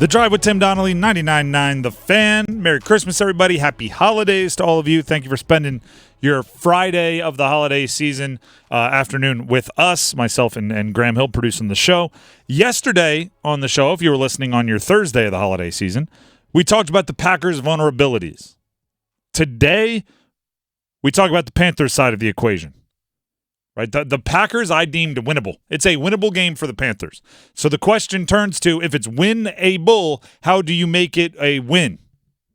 The Drive with Tim Donnelly, 99.9 The Fan. Merry Christmas, everybody. Happy holidays to all of you. Thank you for spending your Friday of the holiday season afternoon with us, myself and Graham Hill producing the show. Yesterday on the show, if you were listening on your Thursday of the holiday season, we talked about the Packers' vulnerabilities. Today, we talk about the Panthers side of the equation. Right, the Packers I deemed winnable. It's a winnable game for the Panthers. So the question turns to, if it's win-able, how do you make it a win?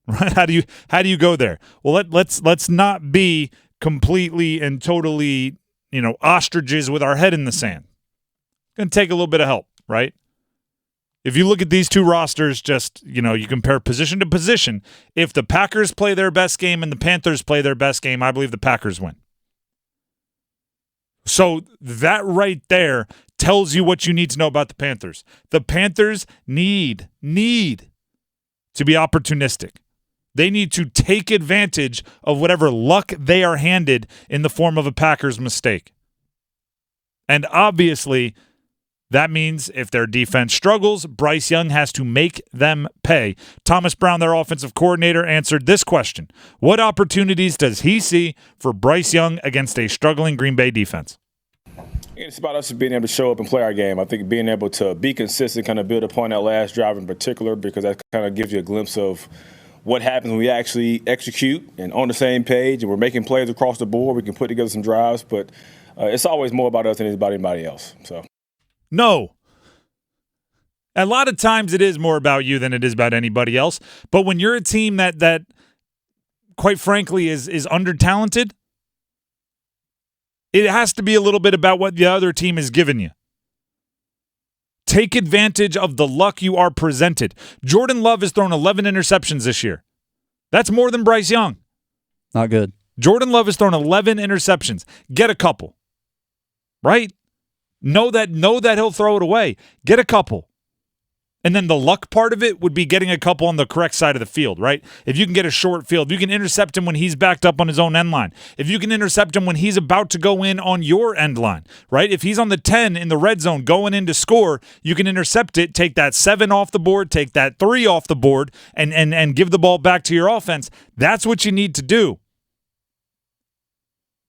Right? How do you go there? Well, let's not be completely and totally, ostriches with our head in the sand. It's going to take a little bit of help, right? If you look at these two rosters, just, you compare position to position, if the Packers play their best game and the Panthers play their best game, I believe the Packers win. So that right there tells you what you need to know about the Panthers. The Panthers need to be opportunistic. They need to take advantage of whatever luck they are handed in the form of a Packers mistake. And obviously, that means if their defense struggles, Bryce Young has to make them pay. Thomas Brown, their offensive coordinator, answered this question. What opportunities does he see for Bryce Young against a struggling Green Bay defense? It's about us being able to show up and play our game. I think being able to be consistent, kind of build upon that last drive in particular, because that kind of gives you a glimpse of what happens when we actually execute and on the same page and we're making plays across the board. We can put together some drives, but it's always more about us than it is about anybody else. So. No. A lot of times it is more about you than it is about anybody else. But when you're a team that quite frankly is under-talented, it has to be a little bit about what the other team has given you. Take advantage of the luck you are presented. Jordan Love has thrown 11 interceptions this year. That's more than Bryce Young. Not good. Jordan Love has thrown 11 interceptions. Get a couple. Right? Know that he'll throw it away. Get a couple. And then the luck part of it would be getting a couple on the correct side of the field, right? If you can get a short field, you can intercept him when he's backed up on his own end line. If you can intercept him when he's about to go in on your end line, right? If he's on the 10 in the red zone going in to score, you can intercept it, take that 7 off the board, take that 3 off the board, and give the ball back to your offense. That's what you need to do.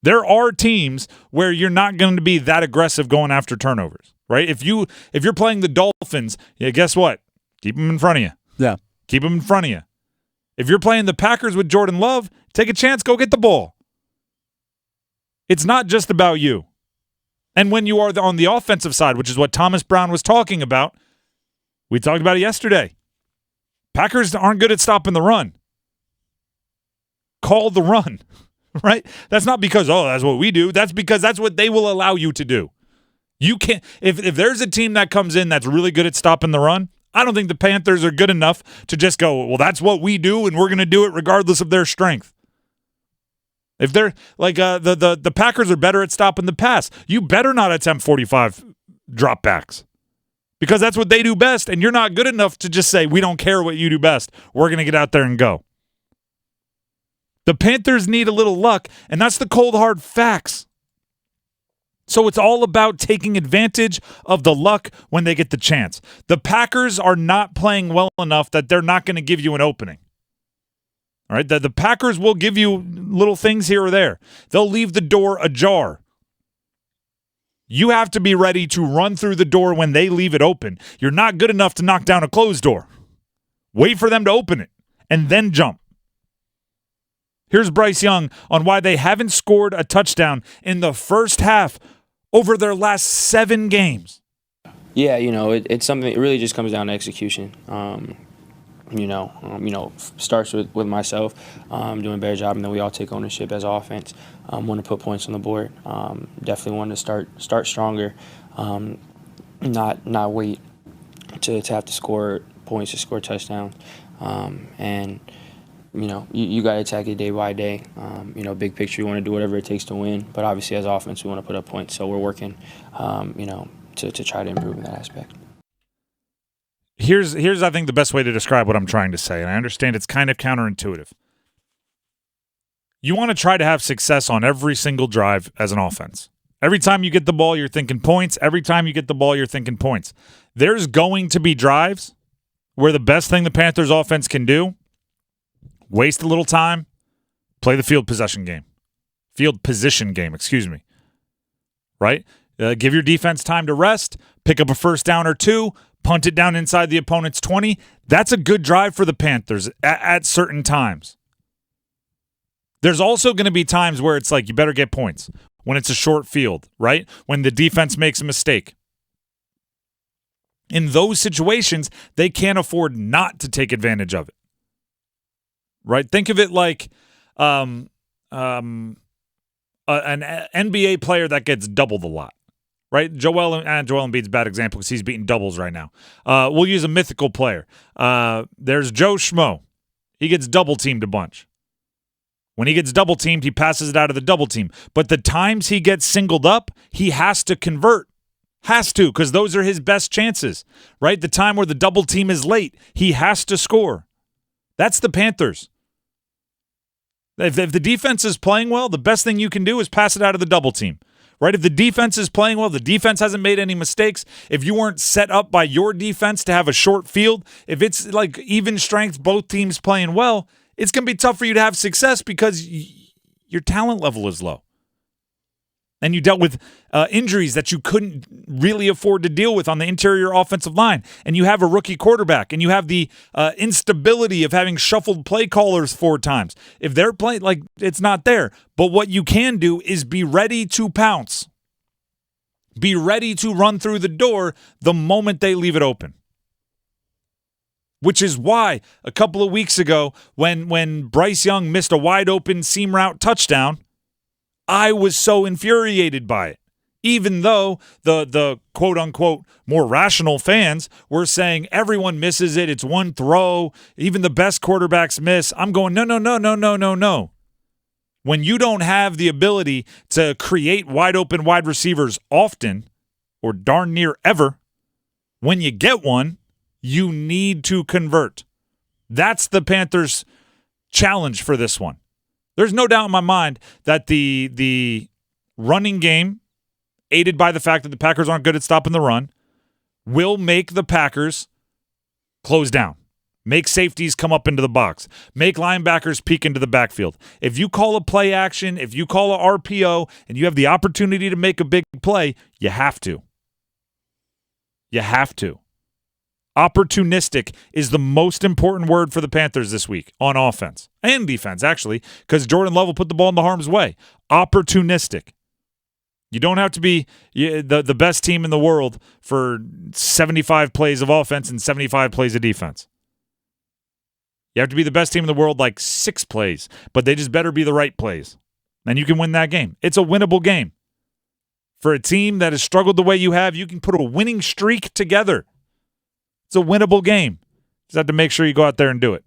There are teams where you're not going to be that aggressive going after turnovers, right? If you're playing the Dolphins, guess what? Keep them in front of you. Yeah. Keep them in front of you. If you're playing the Packers with Jordan Love, take a chance, go get the ball. It's not just about you. And when you are on the offensive side, which is what Thomas Brown was talking about, we talked about it yesterday. Packers aren't good at stopping the run. Call the run. Right? That's not because, that's what we do. That's because that's what they will allow you to do. You can't, if there's a team that comes in that's really good at stopping the run, I don't think the Panthers are good enough to just go, well, that's what we do, and we're going to do it regardless of their strength. If they're like the Packers are better at stopping the pass, you better not attempt 45 dropbacks because that's what they do best, and you're not good enough to just say, we don't care what you do best. We're going to get out there and go. The Panthers need a little luck, and that's the cold, hard facts. So it's all about taking advantage of the luck when they get the chance. The Packers are not playing well enough that they're not going to give you an opening. All right, the Packers will give you little things here or there. They'll leave the door ajar. You have to be ready to run through the door when they leave it open. You're not good enough to knock down a closed door. Wait for them to open it, and then jump. Here's Bryce Young on why they haven't scored a touchdown in the first half over their last 7 games. Yeah, it's something. It really just comes down to execution. Starts with myself doing a better job, and then we all take ownership as offense. Want to put points on the board. Definitely want to start stronger. Not wait to have to score points to score touchdowns. You got to attack it day by day. Big picture, you want to do whatever it takes to win. But obviously, as offense, we want to put up points. So we're working, to try to improve in that aspect. Here's I think the best way to describe what I'm trying to say, and I understand it's kind of counterintuitive. You want to try to have success on every single drive as an offense. Every time you get the ball, you're thinking points. Every time you get the ball, you're thinking points. There's going to be drives where the best thing the Panthers offense can do, waste a little time, play the field position game, right? Give your defense time to rest, pick up a first down or two, punt it down inside the opponent's 20. That's a good drive for the Panthers at certain times. There's also going to be times where it's like you better get points when it's a short field, right? When the defense makes a mistake. In those situations, they can't afford not to take advantage of it, right? Think of it like an NBA player that gets doubled a lot, right? Joel Embiid's a bad example because he's beating doubles right now. We'll use a mythical player. There's Joe Schmo. He gets double-teamed a bunch. When he gets double-teamed, he passes it out of the double team. But the times he gets singled up, he has to convert. Has to, because those are his best chances, right? The time where the double team is late, he has to score. That's the Panthers. If the defense is playing well, the best thing you can do is pass it out of the double team, right? If the defense is playing well, the defense hasn't made any mistakes. If you weren't set up by your defense to have a short field, if it's like even strength, both teams playing well, it's going to be tough for you to have success because your talent level is low. And you dealt with injuries that you couldn't really afford to deal with on the interior offensive line. And you have a rookie quarterback. And you have the instability of having shuffled play callers 4 times. If they're playing, like, it's not there. But what you can do is be ready to pounce. Be ready to run through the door the moment they leave it open. Which is why a couple of weeks ago when Bryce Young missed a wide open seam route touchdown, I was so infuriated by it. Even though the quote-unquote more rational fans were saying everyone misses it, it's one throw, even the best quarterbacks miss. I'm going, no. When you don't have the ability to create wide open wide receivers often, or darn near ever, when you get one, you need to convert. That's the Panthers' challenge for this one. There's no doubt in my mind that the running game, aided by the fact that the Packers aren't good at stopping the run, will make the Packers close down, make safeties come up into the box, make linebackers peek into the backfield. If you call a play action, if you call a RPO, and you have the opportunity to make a big play, you have to. You have to. Opportunistic is the most important word for the Panthers this week on offense and defense, actually, because Jordan Love will put the ball in the harm's way. Opportunistic. You don't have to be the best team in the world for 75 plays of offense and 75 plays of defense. You have to be the best team in the world like 6 plays, but they just better be the right plays. And you can win that game. It's a winnable game. For a team that has struggled the way you have, you can put a winning streak together. It's a winnable game. Just have to make sure you go out there and do it.